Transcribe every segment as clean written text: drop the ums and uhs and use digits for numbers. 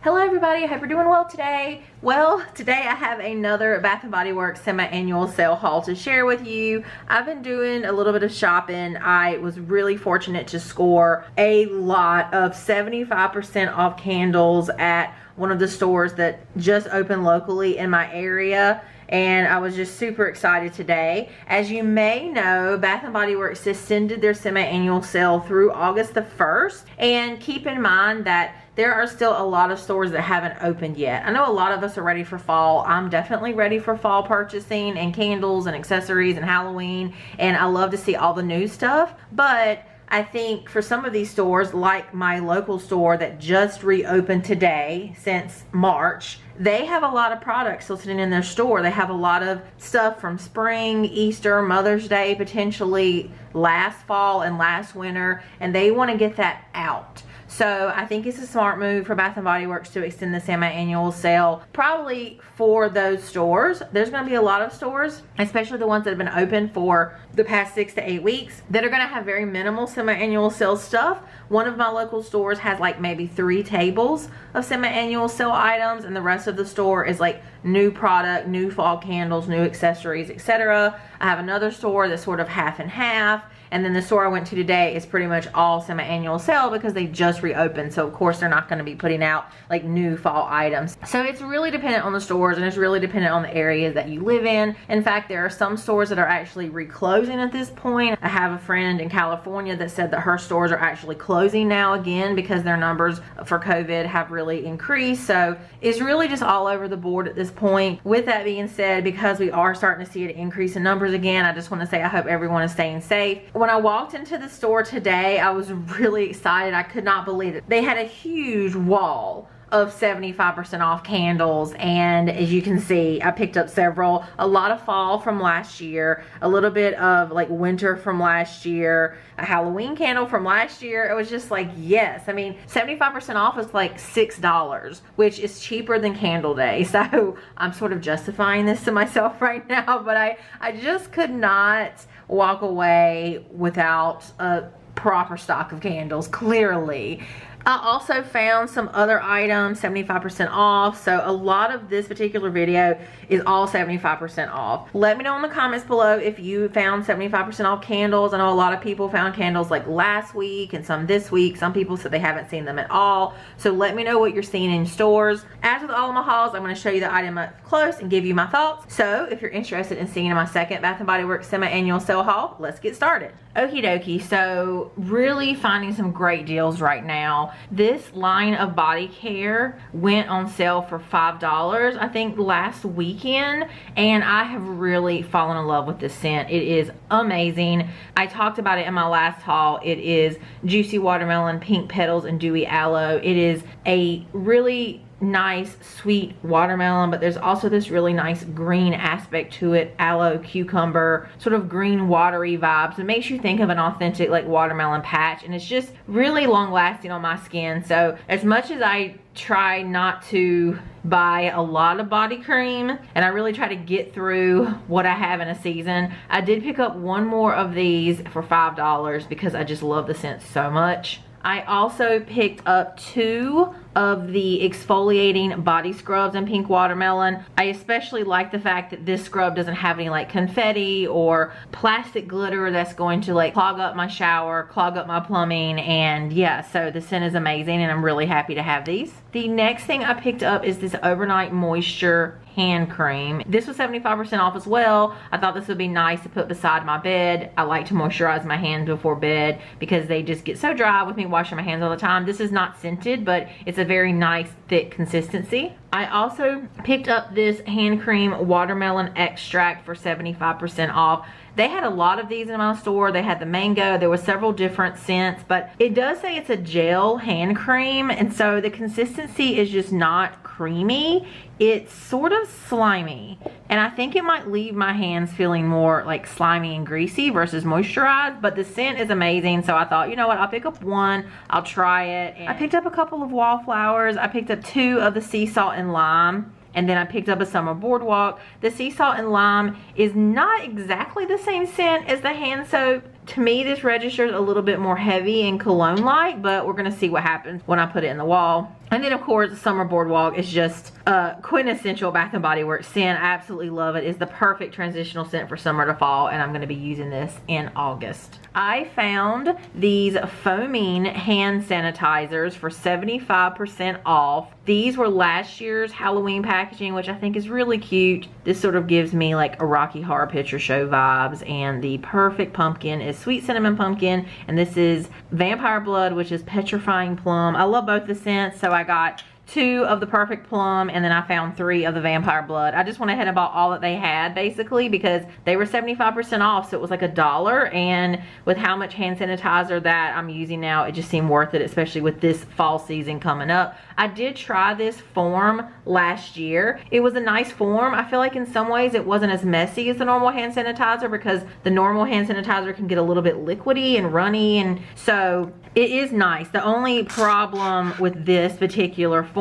Hello everybody, I hope you're doing well today. Well, today I have another Bath & Body Works semi-annual sale haul to share with you. I've been doing a little bit of shopping. I was really fortunate to score a lot of 75% off candles at one of the stores that just opened locally in my area. And I was just super excited today. As you may know, Bath & Body Works extended their semi-annual sale through August the 1st. And keep in mind that there are still a lot of stores that haven't opened yet. I know a lot of us are ready for fall. I'm definitely ready for fall purchasing and candles and accessories and Halloween. And I love to see all the new stuff. But I think for some of these stores, like my local store that just reopened today since March, they have a lot of products still sitting in their store. They have a lot of stuff from spring, Easter, Mother's Day, potentially last fall and last winter, and they want to get that out. So I think it's a smart move for Bath & Body Works to extend the semi-annual sale probably for those stores. There's going to be a lot of stores, especially the ones that have been open for the past 6 to 8 weeks, that are going to have very minimal semi-annual sale stuff. One of my local stores has like maybe 3 tables of semi-annual sale items, and the rest of the store is like new product, new fall candles, new accessories, etc. I have another store that's sort of half and half. And then the store I went to today is pretty much all semi-annual sale because they just reopened. So of course they're not going to be putting out like new fall items. So it's really dependent on the stores, and it's really dependent on the areas that you live in. In fact, there are some stores that are actually reclosing at this point. I have a friend in California that said that her stores are actually closing now again because their numbers for COVID have really increased. So it's really just all over the board at this point. With that being said, because we are starting to see an increase in numbers again, I just want to say I hope everyone is staying safe. When I walked into the store today, I was really excited. I could not believe it. They had a huge wall of 75% off candles, and as you can see, I picked up several. A lot of fall from last year, a little bit of like winter from last year, a Halloween candle from last year. It was just like, yes. I mean, 75% off is like $6, which is cheaper than Candle Day. So I'm sort of justifying this to myself right now, but I just could not walk away without a proper stock of candles, clearly. I also found some other items 75% off, so a lot of this particular video is all 75% off. Let me know in the comments below if you found 75% off candles. I know a lot of people found candles like last week and some this week. Some people said they haven't seen them at all, so let me know what you're seeing in stores. As with all of my hauls, I'm going to show you the item up close and give you my thoughts. So if you're interested in seeing my second Bath & Body Works semi-annual sale haul, let's get started. Okie dokie, so really finding some great deals right now. This line of body care went on sale for $5, I think last weekend, and I have really fallen in love with this scent. It is amazing. I talked about it in my last haul. It is Juicy Watermelon, Pink Petals, and Dewy Aloe. It is a really nice sweet watermelon, but there's also this really nice green aspect to it, aloe, cucumber, sort of green watery vibes. It makes you think of an authentic like watermelon patch, and it's just really long lasting on my skin. So as much as I try not to buy a lot of body cream, and I really try to get through what I have in a season, I did pick up one more of these for $5 because I just love the scent so much. I also picked up 2 of the exfoliating body scrubs in Pink Watermelon. I especially like the fact that this scrub doesn't have any like confetti or plastic glitter that's going to like clog up my shower, clog up my plumbing, and yeah, so the scent is amazing and I'm really happy to have these. The next thing I picked up is this Overnight Moisture hand cream. This was 75% off as well. I thought this would be nice to put beside my bed. I like to moisturize my hands before bed because they just get so dry with me washing my hands all the time. This is not scented, but it's a very nice thick consistency. I also picked up this hand cream watermelon extract for 75% off. They had a lot of these in my store. They had the mango. There were several different scents, but it does say it's a gel hand cream, and so the consistency is just not creamy. It's sort of slimy, and I think it might leave my hands feeling more like slimy and greasy versus moisturized, but the scent is amazing. So I thought, you know what, I'll pick up one, I'll try it. And I picked up a couple of wallflowers. I picked up 2 of the sea salt and lime. And then I picked up a summer Boardwalk. The sea salt and lime is not exactly the same scent as the hand soap To me, this registers a little bit more heavy and cologne-like, but we're gonna see what happens when I put it in the wall. And then of course, Summer Boardwalk is just a quintessential Bath & Body Works scent. I absolutely love it. It's the perfect transitional scent for summer to fall, and I'm gonna be using this in August. I found these foaming hand sanitizers for 75% off. These were last year's Halloween packaging, which I think is really cute. This sort of gives me like a Rocky Horror Picture Show vibes, and the perfect pumpkin is Sweet Cinnamon Pumpkin, and this is Vampire Blood, which is Petrifying Plum. I love both the scents, so I got 2 of the Perfect Plum, and then I found 3 of the Vampire Blood. I just went ahead and bought all that they had, basically, because they were 75% off, so it was like $1, and with how much hand sanitizer that I'm using now, it just seemed worth it, especially with this fall season coming up. I did try this form last year. It was a nice form. I feel like in some ways it wasn't as messy as the normal hand sanitizer, because the normal hand sanitizer can get a little bit liquidy and runny, and so it is nice. The only problem with this particular form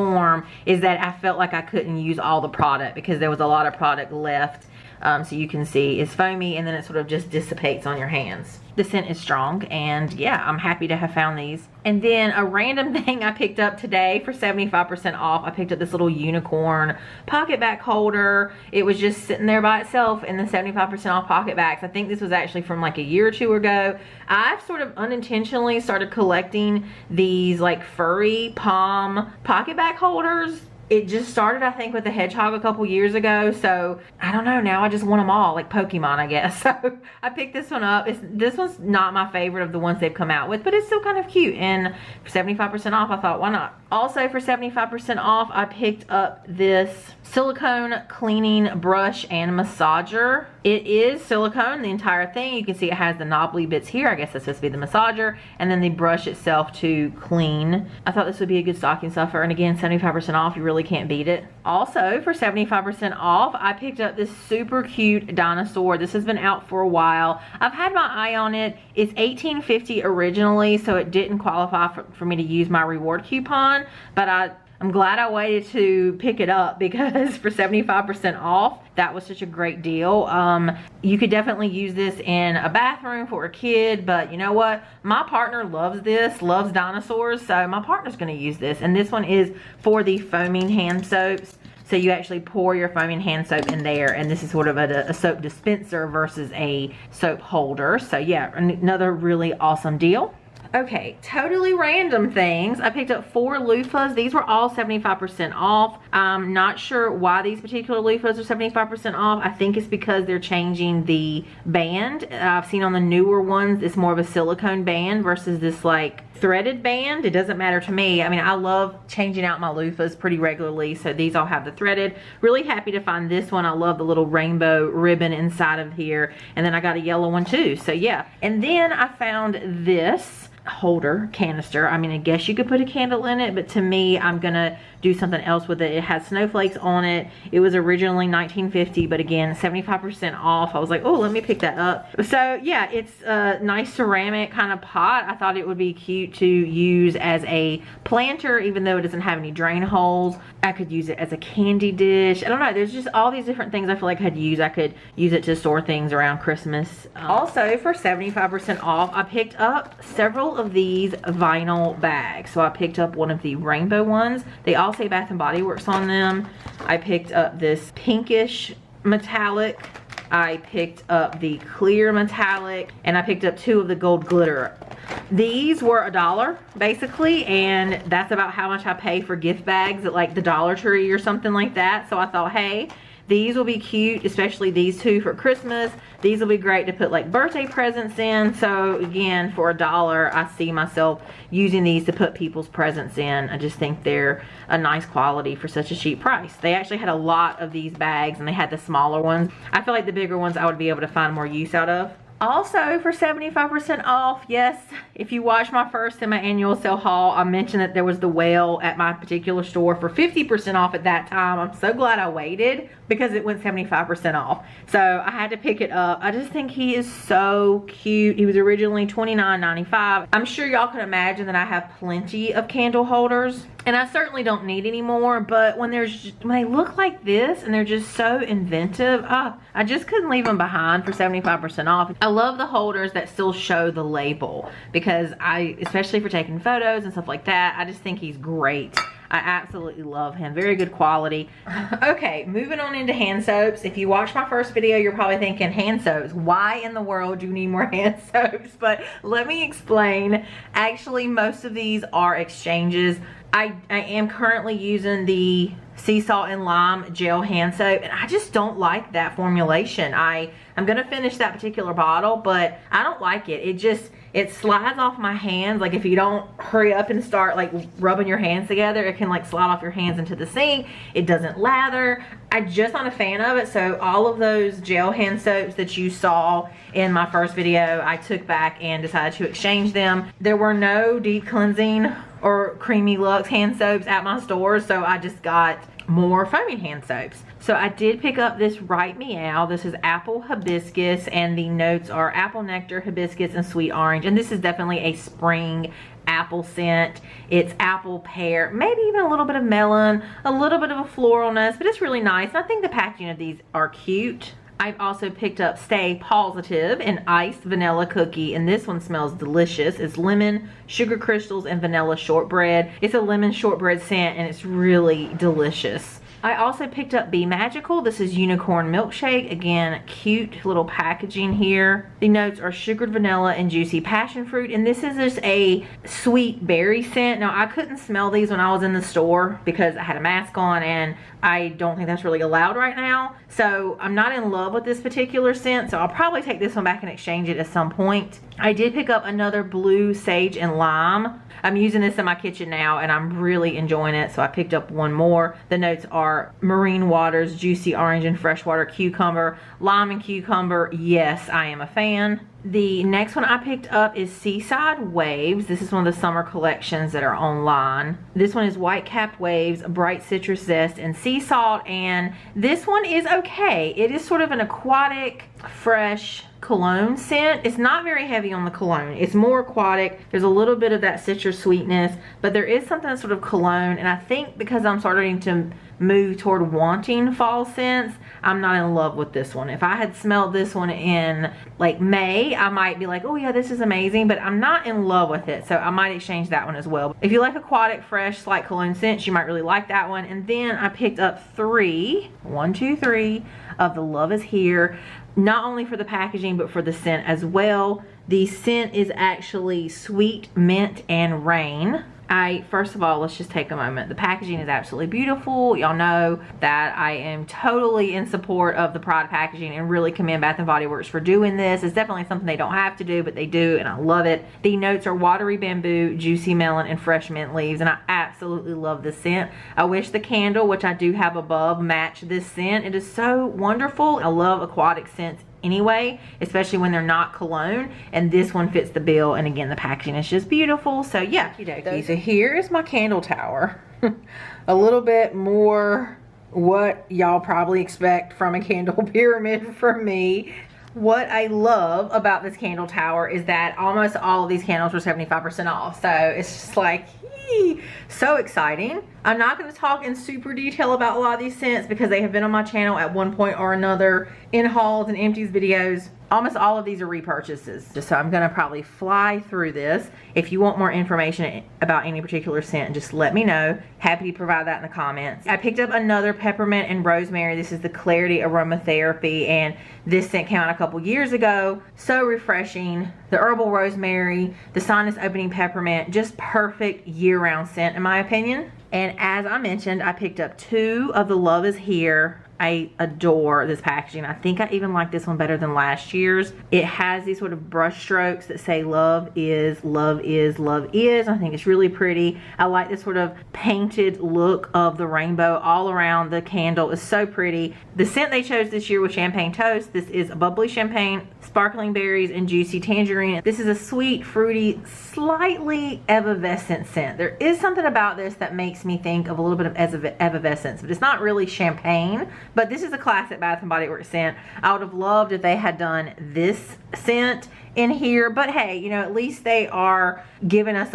is that I felt like I couldn't use all the product because there was a lot of product left. So you can see it's foamy, and then it sort of just dissipates on your hands. The scent is strong, and yeah, I'm happy to have found these. And then a random thing I picked up today for 75% off, I picked up this little unicorn pocket back holder. It was just sitting there by itself in the 75% off pocket backs. I think this was actually from like a year or 2 ago. I've sort of unintentionally started collecting these like furry palm pocket back holders. It just started, I think, with the hedgehog a couple years ago, so I don't know, now I just want them all, like Pokemon, I guess. So I picked this one up. This one's not my favorite of the ones they've come out with, but it's still kind of cute, and for 75% off, I thought, why not? Also, for 75% off, I picked up this silicone cleaning brush and massager. It is silicone, the entire thing. You can see it has the knobbly bits here. I guess that's supposed to be the massager, and then the brush itself to clean. I thought this would be a good stocking stuffer, and again, 75% off, you really can't beat it. Also, for 75% off, I picked up this super cute dinosaur. This has been out for a while. I've had my eye on it. It's $18.50 originally, so it didn't qualify for me to use my reward coupon, but I'm glad I waited to pick it up, because for 75% off, that was such a great deal. You could definitely use this in a bathroom for a kid, but you know what? My partner loves this, loves dinosaurs, so my partner's gonna use this. And this one is for the foaming hand soaps. So you actually pour your foaming hand soap in there, and this is sort of a soap dispenser versus a soap holder. So yeah, another really awesome deal. Okay, totally random things. I picked up 4 loofahs. These were all 75% off. I'm not sure why these particular loofahs are 75% off. I think it's because they're changing the band. I've seen on the newer ones, it's more of a silicone band versus this like threaded band. It doesn't matter to me. I mean, I love changing out my loofahs pretty regularly, so these all have the threaded. Really happy to find this one. I love the little rainbow ribbon inside of here, and then I got a yellow one too, so yeah. And then I found this holder canister. I mean, I guess you could put a candle in it, but to me, I'm gonna do something else with it. It has snowflakes on it. It was originally $19.50, but again, 75% off. I was like, oh, let me pick that up. So yeah, it's a nice ceramic kind of pot. I thought it would be cute to use as a planter, even though it doesn't have any drain holes. I could use it as a candy dish. I don't know, there's just all these different things I feel like I'd use. I could use it to store things around Christmas. Also, for 75% off, I picked up several of these vinyl bags. So I picked up one of the rainbow ones. They all say Bath & Body Works on them. I picked up this pinkish metallic. I picked up the clear metallic, and I picked up 2 of the gold glitter. These were $1 basically, and that's about how much I pay for gift bags at like the Dollar Tree or something like that. So I thought, hey, these will be cute, especially these 2 for Christmas. These will be great to put like birthday presents in. So again, for $1, I see myself using these to put people's presents in. I just think they're a nice quality for such a cheap price. They actually had a lot of these bags, and they had the smaller ones. I feel like the bigger ones I would be able to find more use out of. Also, for 75% off, yes, if you watch my first semi-annual sale haul, I mentioned that there was the whale at my particular store for 50% off at that time. I'm so glad I waited, because it went 75% off. So I had to pick it up. I just think he is so cute. He was originally $29.95. I'm sure y'all can imagine that I have plenty of candle holders, and I certainly don't need any more, but when they look like this and they're just so inventive, I just couldn't leave them behind for 75% off. I love the holders that still show the label because especially for taking photos and stuff like that, I just think he's great. I absolutely love him. Very good quality. Okay, moving on into hand soaps. If you watched my first video, you're probably thinking, hand soaps, why in the world do you need more hand soaps? But let me explain. Actually, most of these are exchanges. I am currently using the sea salt and lime gel hand soap, and I just don't like that formulation. I'm gonna finish that particular bottle, but I don't like it. It slides off my hands. Like if you don't hurry up and start like rubbing your hands together, it can like slide off your hands into the sink. It doesn't lather. I'm just not a fan of it. So all of those gel hand soaps that you saw in my first video, I took back and decided to exchange them. There were no deep cleansing or creamy luxe hand soaps at my store, so I just got more foaming hand soaps. So I did pick up this Right Meow. This is apple hibiscus, and the notes are apple nectar, hibiscus, and sweet orange. And this is definitely a spring apple scent. It's apple, pear, maybe even a little bit of melon, a little bit of a floralness, but it's really nice. I think the packaging of these are cute. I've also picked up Stay Positive and iced vanilla cookie, and this one smells delicious. It's lemon, sugar crystals, and vanilla shortbread. It's a lemon shortbread scent, and it's really delicious. I also picked up Be Magical. This is unicorn milkshake. Again, cute little packaging here. The notes are sugared vanilla and juicy passion fruit, and this is just a sweet berry scent. Now, I couldn't smell these when I was in the store because I had a mask on, and I don't think that's really allowed right now. So I'm not in love with this particular scent, so I'll probably take this one back and exchange it at some point. I did pick up another blue sage and lime. I'm using this in my kitchen now, and I'm really enjoying it, so I picked up one more. The notes are marine waters, juicy orange, and freshwater cucumber. Lime and cucumber, yes, I am a fan. The next one I picked up is Seaside Waves. This is one of the summer collections that are online. This one is White Capped Waves, Bright Citrus Zest, and Sea Salt, and this one is okay. It is sort of an aquatic, fresh cologne scent. It's not very heavy on the cologne. It's more aquatic. There's a little bit of that citrus sweetness, but there is something that's sort of cologne, and I think because I'm starting to move toward wanting fall scents, I'm not in love with this one. If I had smelled this one in like May, I might be like, oh yeah, this is amazing, but I'm not in love with it, so I might exchange that one as well. If you like aquatic, fresh, slight cologne scents, you might really like that one. And then I picked up three of the Love Is Here, not only for the packaging but for the scent as well. The scent is actually sweet mint and rain. First of all, let's just take a moment. The packaging is absolutely beautiful. Y'all know that I am totally in support of the product packaging and really commend Bath & Body Works for doing this. It's definitely something they don't have to do, but they do, and I love it. The notes are watery bamboo, juicy melon, and fresh mint leaves, and I absolutely love this scent. I wish the candle, which I do have above, matched this scent. It is so wonderful. I love aquatic scents anyway, especially when they're not cologne, and this one fits the bill. And again, the packaging is just beautiful. So yeah, so here is my candle tower. A little bit more what y'all probably expect from a candle pyramid from me. What I love about this candle tower is that almost all of these candles were 75% off, so it's just like, so exciting. I'm not going to talk in super detail about a lot of these scents because they have been on my channel at one point or another in hauls and empties videos. Almost all of these are repurchases, so I'm going to probably fly through this. If you want more information about any particular scent, just let me know. Happy to provide that in the comments. I picked up another Peppermint and Rosemary. This is the Clarity Aromatherapy, and this scent came out a couple years ago. So refreshing. The Herbal Rosemary, the Sinus Opening Peppermint, just perfect year-round scent in my opinion. And as I mentioned, I picked up two of the Love Is Here. I adore this packaging. I think I even like this one better than last year's. It has these sort of brush strokes that say love is, love is, love is. I think it's really pretty. I like this sort of painted look of the rainbow all around the candle. It's so pretty. The scent they chose this year was Champagne Toast. This is bubbly champagne, sparkling berries, and juicy tangerine. This is a sweet, fruity, slightly effervescent scent. There is something about this that makes me think of a little bit of effervescence, but it's not really champagne. But this is a classic Bath & Body Works scent. I would have loved if they had done this scent in here, but hey, you know, at least they are giving us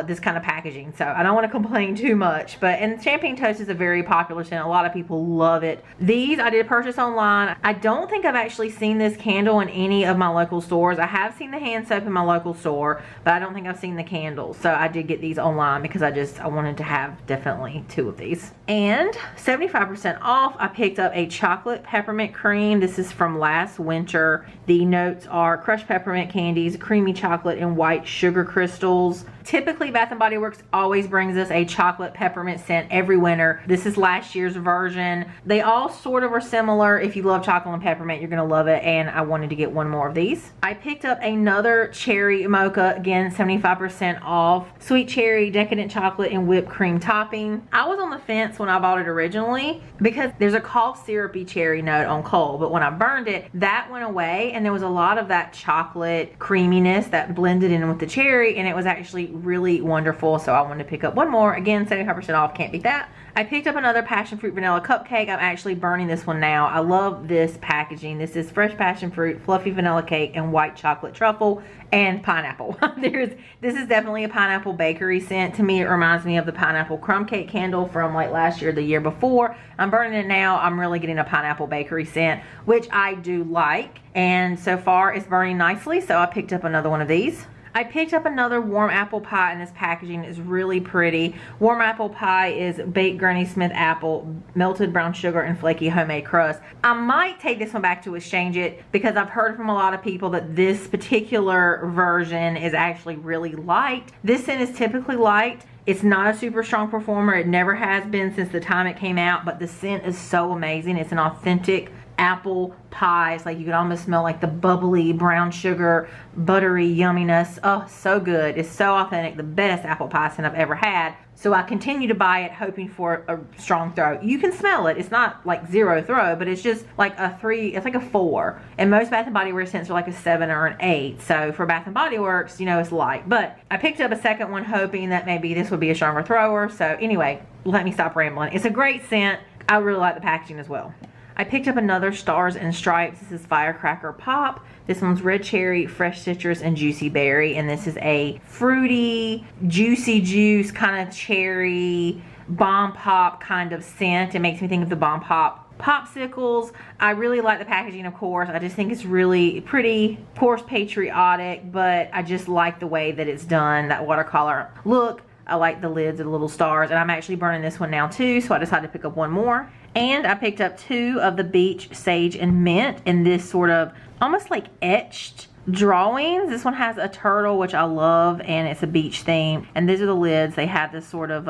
this kind of packaging, so I don't want to complain too much. And Champagne Toast is a very popular scent. A lot of people love it. These I did purchase online. I don't think I've actually seen this candle in any of my local stores. I have seen the hand soap in my local store, but I don't think I've seen the candles. So I did get these online because I wanted to have definitely 2 of these. And 75% off, I picked up a chocolate peppermint cream. This is from last winter. The notes are crushed peppermint candies, creamy chocolate, and white sugar crystals. Typically, Bath & Body Works always brings us a chocolate peppermint scent every winter. This is last year's version. They all sort of are similar. If you love chocolate and peppermint, you're gonna love it, and I wanted to get 1 more of these. I picked up another cherry mocha, again 75% off. Sweet cherry, decadent chocolate, and whipped cream topping. I was on the fence when I bought it originally because there's a cough syrupy cherry note on Cole, but when I burned it, that went away, and there was a lot of that chocolate creaminess that blended in with the cherry, and it was actually really wonderful. So I wanted to pick up 1 more. Again, 75% off, can't beat that. I picked up another Passionfruit vanilla cupcake. I'm actually burning this one now. I love this packaging. This is fresh passion fruit, fluffy vanilla cake, and white chocolate truffle and pineapple. This is definitely a pineapple bakery scent. To me, it reminds me of the pineapple crumb cake candle from like last year, the year before. I'm burning it now. I'm really getting a pineapple bakery scent, which I do like. And so far it's burning nicely. So I picked up another one of these. I picked up another warm apple pie, and this packaging is really pretty. Warm apple pie is baked Granny Smith apple, melted brown sugar, and flaky homemade crust. I might take this one back to exchange it because I've heard from a lot of people that this particular version is actually really light. This scent is typically light. It's not a super strong performer. It never has been since the time it came out, but the scent is so amazing. It's an authentic apple pie. It's like you can almost smell like the bubbly brown sugar, buttery yumminess. Oh, so good. It's so authentic. The best apple pie scent I've ever had. So I continue to buy it hoping for a strong throw. You can smell it. It's not like 0 throw, but it's just like a 3. It's like a 4. And most Bath & Body Works scents are like a 7 or an 8. So for Bath & Body Works, you know, it's light. But I picked up a second one hoping that maybe this would be a stronger thrower. So anyway, let me stop rambling. It's a great scent. I really like the packaging as well. I picked up another Stars and Stripes. This is Firecracker Pop. This one's red cherry, fresh citrus, and juicy berry. And this is a fruity, juicy juice, kind of cherry, bomb pop kind of scent. It makes me think of the bomb pop popsicles. I really like the packaging, of course. I just think it's really pretty, of course, patriotic, but I just like the way that it's done, that watercolor look. I like the lids of the little stars, and I'm actually burning this one now too, so I decided to pick up 1 more. And I picked up 2 of the Beach Sage and Mint in this sort of almost like etched drawings. This one has a turtle, which I love, and it's a beach theme. And these are the lids. They have this sort of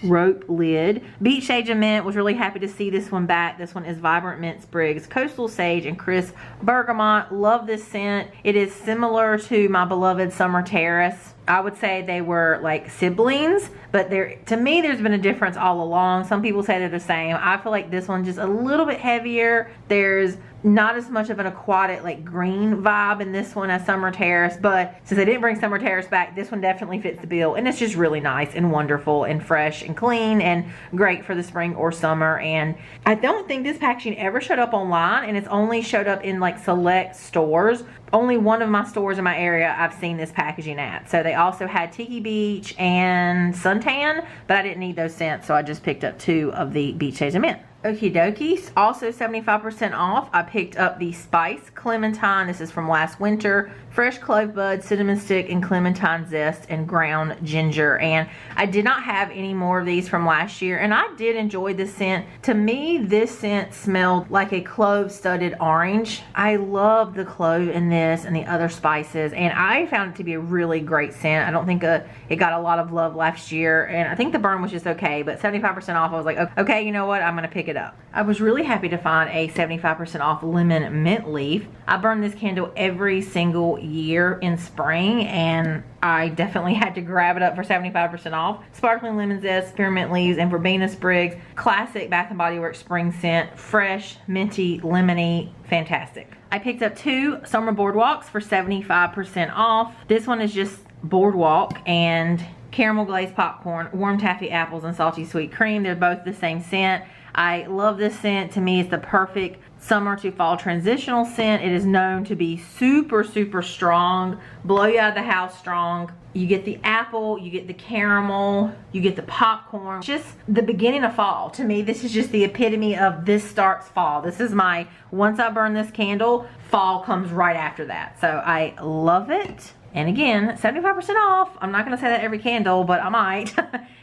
rope lid. Beach Sage and Mint, was really happy to see this one back. This one is Vibrant Mint Sprigs, Coastal Sage, and Crisp Bergamot. Love this scent. It is similar to my beloved Summer Terrace. I would say they were like siblings, but to me there's been a difference all along. Some people say they're the same. I feel like this one's just a little bit heavier. There's not as much of an aquatic like green vibe in this one as Summer Terrace, but since they didn't bring Summer Terrace back, this one definitely fits the bill, and it's just really nice and wonderful and fresh and clean and great for the spring or summer. And I don't think this packaging ever showed up online, and it's only showed up in like select stores. Only one of my stores in my area I've seen this packaging at. So they also had Tiki Beach and Suntan, but I didn't need those scents, so I just picked up 2 of the Beach Sage and Mint. Okie dokie, also 75% off. I picked up the Spice Clementine. This is from last winter. Fresh clove bud, cinnamon stick, and clementine zest, and ground ginger. And I did not have any more of these from last year, and I did enjoy this scent. To me, this scent smelled like a clove studded orange. I love the clove in this and the other spices, and I found it to be a really great scent. I don't think it got a lot of love last year, and I think the burn was just okay, but 75% off, I was like, okay, you know what, I'm gonna pick it up. I was really happy to find a 75% off lemon mint leaf. I burn this candle every single year in spring, and I definitely had to grab it up for 75% off. Sparkling lemon zest, spearmint leaves, and verbena sprigs. Classic Bath & Body Works spring scent. Fresh, minty, lemony, fantastic. I picked up 2 summer boardwalks for 75% off. This one is just Boardwalk and caramel glazed popcorn, warm taffy apples, and salty sweet cream. They're both the same scent. I love this scent. To me, it's the perfect summer to fall transitional scent. It is known to be super, super strong, blow you out of the house strong. You get the apple, you get the caramel, you get the popcorn. Just the beginning of fall. To me, this is just the epitome of this starts fall. This is my, once I burn this candle, fall comes right after that. So I love it. And again, 75% off. I'm not gonna say that every candle, but I might.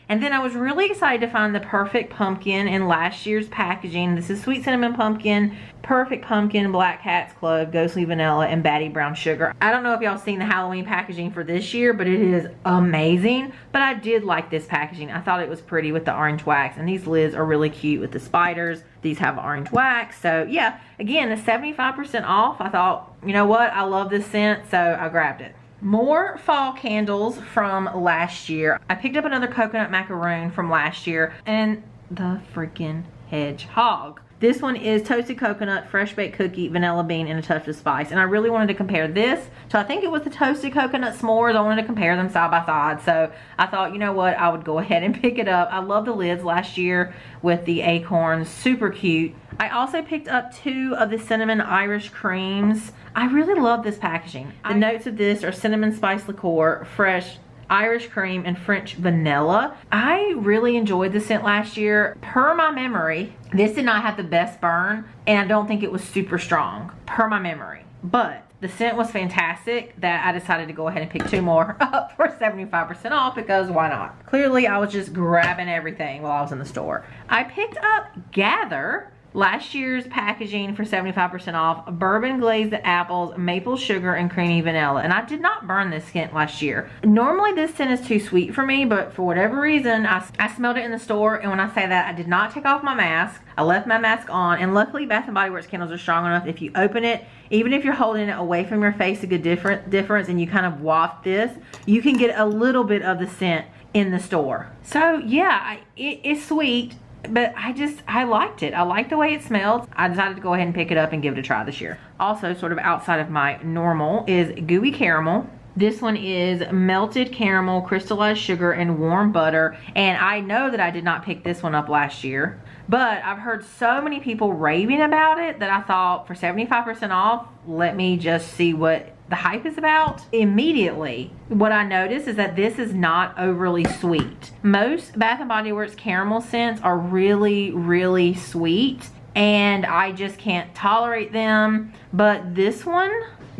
And then I was really excited to find the perfect pumpkin in last year's packaging. This is sweet cinnamon pumpkin, perfect pumpkin, black cat's clove, ghostly vanilla, and batty brown sugar. I don't know if y'all seen the Halloween packaging for this year, but it is amazing. But I did like this packaging. I thought it was pretty with the orange wax, and these lids are really cute with the spiders. These have orange wax. So yeah, again, it's 75% off. I thought, you know what? I love this scent, so I grabbed it. More fall candles from last year. I picked up another coconut macaroon from last year, and the freaking hedgehog. This one is toasted coconut, fresh baked cookie, vanilla bean, and a touch of spice. And I really wanted to compare this. So I think it was the toasted coconut s'mores. I wanted to compare them side by side. So I thought, you know what, I would go ahead and pick it up. I love the lids last year with the acorns, super cute. I also picked up 2 of the cinnamon Irish creams. I really love this packaging. The notes of this are cinnamon spice liqueur, fresh Irish cream, and French vanilla. I really enjoyed the scent last year. Per my memory, this did not have the best burn, and I don't think it was super strong, per my memory. But the scent was fantastic that I decided to go ahead and pick 2 more up for 75% off, because why not? Clearly, I was just grabbing everything while I was in the store. I picked up Gather, last year's packaging, for 75% off, bourbon glazed apples, maple sugar, and creamy vanilla. And I did not burn this scent last year. Normally this scent is too sweet for me, but for whatever reason, I smelled it in the store. And when I say that, I did not take off my mask. I left my mask on, and luckily Bath & Body Works candles are strong enough. If you open it, even if you're holding it away from your face, a good difference, and you kind of waft this, you can get a little bit of the scent in the store. So yeah, it's sweet, but I liked it. I liked the way it smelled. I decided to go ahead and pick it up and give it a try this year. Also, sort of outside of my normal, is Gooey Caramel. This one is melted caramel, crystallized sugar, and warm butter. And I know that I did not pick this one up last year, but I've heard so many people raving about it that I thought, for 75% off, let me just see what the hype is about. Immediately, what I noticed is that this is not overly sweet. Most Bath & Body Works caramel scents are really, really sweet, and I just can't tolerate them. But this one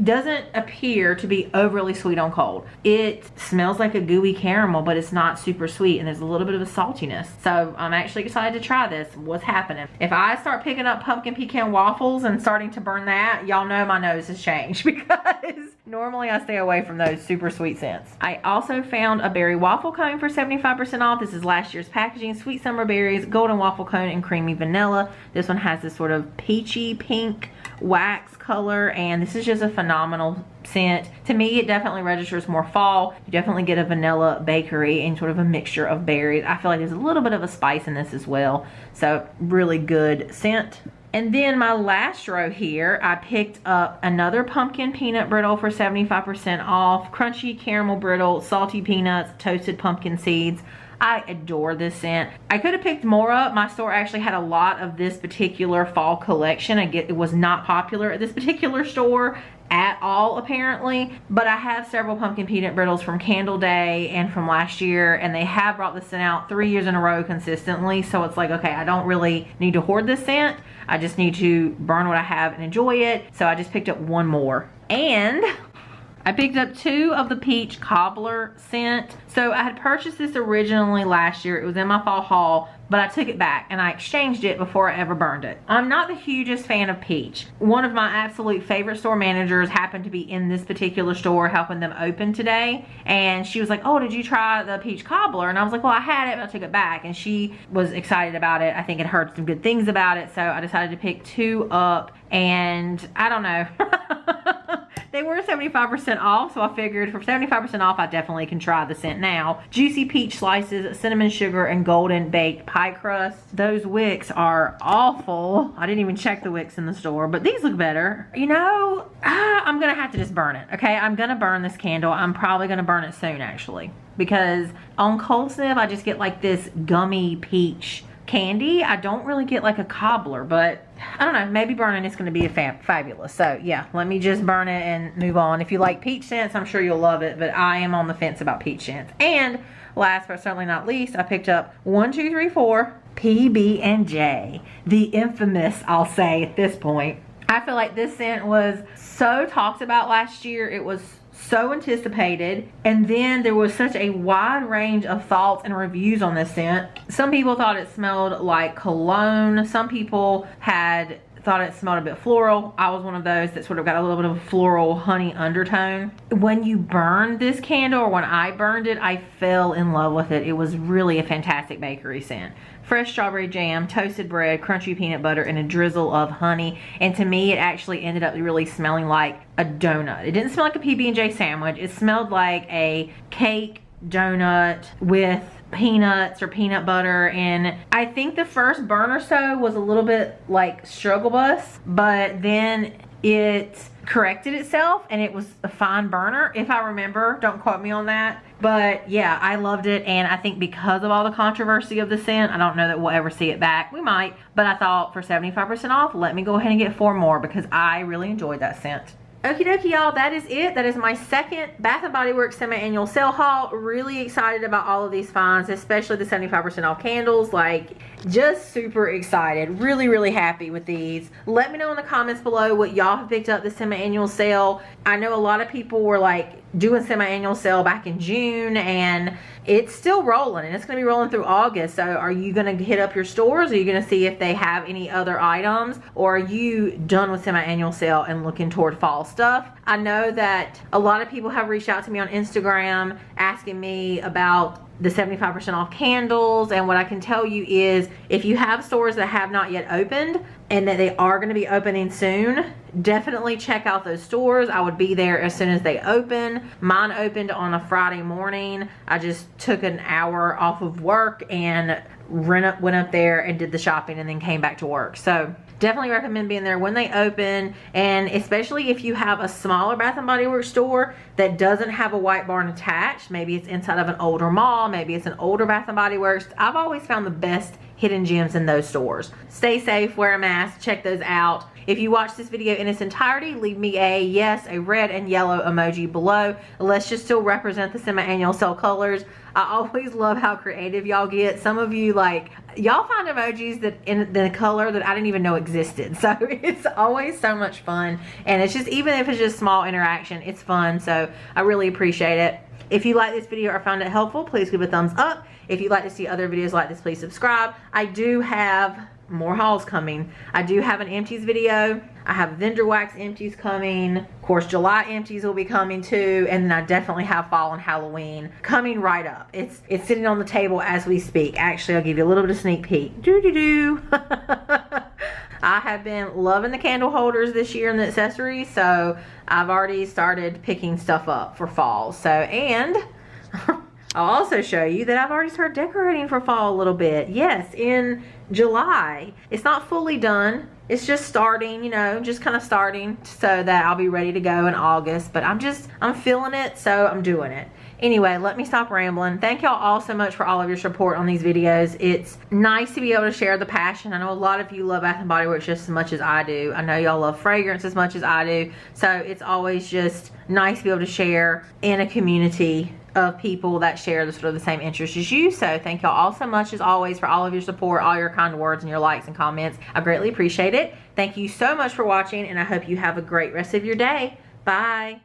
doesn't appear to be overly sweet on cold. It smells like a gooey caramel, but it's not super sweet, and there's a little bit of a saltiness. So I'm actually excited to try this. What's happening? If I start picking up pumpkin pecan waffles and starting to burn that, y'all know my nose has changed, because normally I stay away from those super sweet scents. I also found a berry waffle cone for 75% off. This is last year's packaging. Sweet summer berries, golden waffle cone, and creamy vanilla. This one has this sort of peachy pink wax color, and this is just a phenomenal scent. To me, it definitely registers more fall. You definitely get a vanilla bakery and sort of a mixture of berries. I feel like there's a little bit of a spice in this as well. So really good scent. And then my last row here, I picked up another pumpkin peanut brittle for 75% off. Crunchy caramel brittle, salty peanuts, toasted pumpkin seeds. I adore this scent. I could have picked more up. My store actually had a lot of this particular fall collection. It was not popular at this particular store at all, apparently, but I have several pumpkin peanut brittles from Candle Day and from last year, and they have brought this scent out 3 years in a row consistently. So it's like, okay, I don't really need to hoard this scent. I just need to burn what I have and enjoy it. So I just picked up 1 more. And I picked up 2 of the peach cobbler scent. So I had purchased this originally last year. It was in my fall haul, but I took it back and I exchanged it before I ever burned it. I'm not the hugest fan of peach. One of my absolute favorite store managers happened to be in this particular store helping them open today. And she was like, oh, did you try the peach cobbler? And I was like, well, I had it, but I took it back. And she was excited about it. I think it heard some good things about it. So I decided to pick 2 up, and I don't know. They were 75% off, so I figured for 75% off, I definitely can try the scent now. Juicy peach slices, cinnamon sugar, and golden baked pie crust. Those wicks are awful. I didn't even check the wicks in the store, but these look better. You know, I'm gonna have to just burn it, okay? I'm gonna burn this candle. I'm probably gonna burn it soon, actually, because on cold sniff, I just get like this gummy peach candy. I don't really get like a cobbler, but I don't know, maybe burning it's going to be fabulous. So yeah, let me just burn it and move on. If you like peach scents, I'm sure you'll love it, but I am on the fence about peach scents. And last but certainly not least, I picked up 1, 2, 3, 4 PB&J, the infamous, I'll say at this point. I feel like this scent was so talked about last year. It was so anticipated, and then there was such a wide range of thoughts and reviews on this scent. Some people thought it smelled like cologne. Some people thought it smelled a bit floral. I was one of those that sort of got a little bit of a floral honey undertone. When you burn this candle, or when I burned it, I fell in love with it. It was really a fantastic bakery scent. Fresh strawberry jam, toasted bread, crunchy peanut butter, and a drizzle of honey. And to me, it actually ended up really smelling like a donut. It didn't smell like a PB&J sandwich. It smelled like a cake donut with peanuts or peanut butter. And I think the first burn or so was a little bit like struggle bus, but then it corrected itself and it was a fine burner, if I remember. Don't quote me on that, but yeah, I loved it. And I think because of all the controversy of the scent, I don't know that we'll ever see it back. We might, but I thought for 75% off, let me go ahead and get 4 more because I really enjoyed that scent. Okie dokie, y'all, that is it. That is my second Bath & Body Works semi-annual sale haul. Really excited about all of these finds, especially the 75% off candles. Like, just super excited. Really, really happy with these. Let me know in the comments below what y'all have picked up this semi-annual sale. I know a lot of people were like doing semi-annual sale back in June, and it's still rolling, and it's going to be rolling through August. So are you going to hit up your stores? Are you going to see if they have any other items, or are you done with semi-annual sale and looking toward fall stuff? I know that a lot of people have reached out to me on Instagram asking me about the 75% off candles, and what I can tell you is if you have stores that have not yet opened and that they are going to be opening soon, definitely check out those stores. I would be there as soon as they open. Mine opened on a Friday morning. I just took an hour off of work and went up there and did the shopping and then came back to work. So definitely recommend being there when they open, and especially if you have a smaller Bath & Body Works store that doesn't have a white barn attached. Maybe it's inside of an older mall, maybe it's an older Bath & Body Works. I've always found the best hidden gems in those stores. Stay safe, wear a mask, check those out. If you watch this video in its entirety, leave me a red and yellow emoji below. Let's just still represent the semi-annual sale colors. I always love how creative y'all get. Some of you, like, y'all find emojis that in the color that I didn't even know existed. So it's always so much fun, and it's just, even if it's just small interaction, it's fun. So I really appreciate it. If you like this video or found it helpful, please give it a thumbs up. If you'd like to see other videos like this, please subscribe. I do have more hauls coming. I do have an empties video. I have vendor wax empties coming. Of course, July empties will be coming too. And then I definitely have fall and Halloween coming right up. It's sitting on the table as we speak. Actually, I'll give you a little bit of sneak peek. Doo-doo-doo. I have been loving the candle holders this year and the accessories. So I've already started picking stuff up for fall. So, and I'll also show you that I've already started decorating for fall a little bit. Yes, in July. It's not fully done. It's just starting, you know, just kind of starting so that I'll be ready to go in August. But I'm feeling it, so I'm doing it. Anyway, let me stop rambling. Thank y'all all so much for all of your support on these videos. It's nice to be able to share the passion. I know a lot of you love Bath & Body Works just as much as I do. I know y'all love fragrance as much as I do. So it's always just nice to be able to share in a community of people that share the sort of the same interests as you. So thank y'all all so much as always for all of your support, all your kind words and your likes and comments. I greatly appreciate it. Thank you so much for watching, and I hope you have a great rest of your day. Bye.